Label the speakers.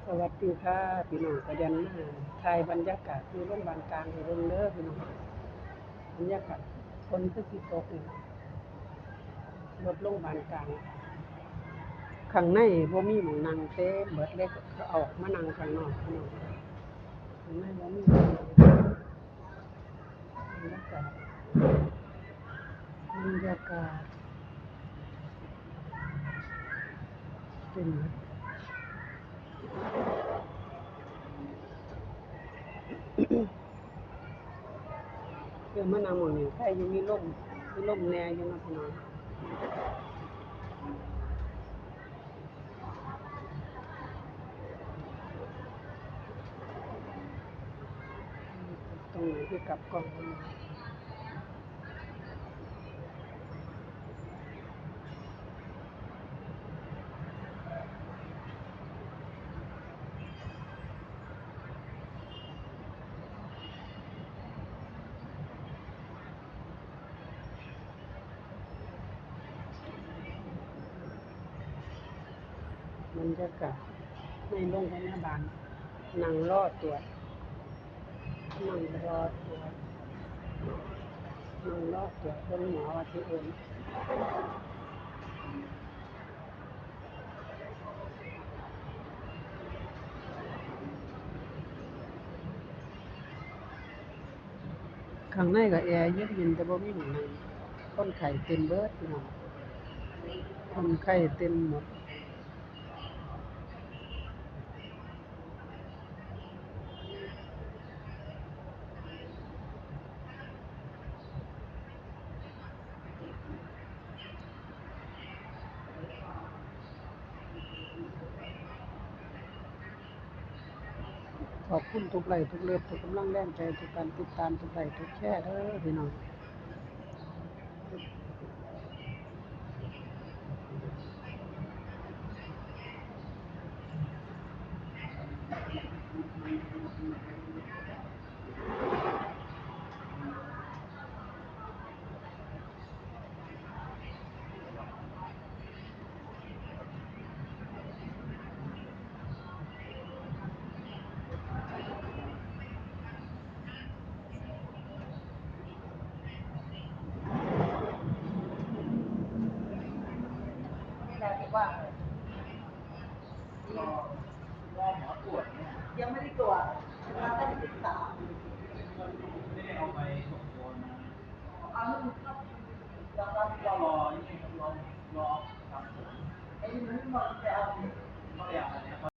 Speaker 1: สวัสดีค่ะพี่น้องก็ยันมาถ่ายบรรยากาศอยู่โรงพยาบาลกลางให้เบิ่งเด้อพี่น้องบรรยากาศฝนคือสิตกนี่ล่ะรถโรงพยาบาลกลางข้างในบ่มีหม้องนั่งเต็มเบิดเลยก็ออกมานั่งข้างนอกพี่น้องข้างในบ่มีหม้องนั่งบรรยากาศบรรยากาศเป็นเดี๋ยวมานั่งหม้องนี้ใครอยู่มีลมแหน่อยู่เนาะพี่น้องตรงไหนที่กลับกล้องมันบรรยากาศในโรงพยาบาลนั่งรอตรวจนั่งรอตรวจ นั่งรอตรวจเบิ่งหมอว่าสิเอิ้นข้างในก็แอร์เย็นๆแต่บ่มีหม้องนั่งคนไข้เต็มเบิดพี่น้องคนไข้เต็มหมดขอบคุณทุกไลค์ทุกเลิฟทุกกำลังแรงใจทุกการติดตามทุกไลค์ทุกแชร์เด้อพี่น้อง
Speaker 2: ยังไม่ได้ตรวจมาตั้งแต่13ไม่ได้เอาไปส่งตัวมาเอาลูกรอรอครับไอ้นี่มันไม่มาจะเอาเขาอยากมา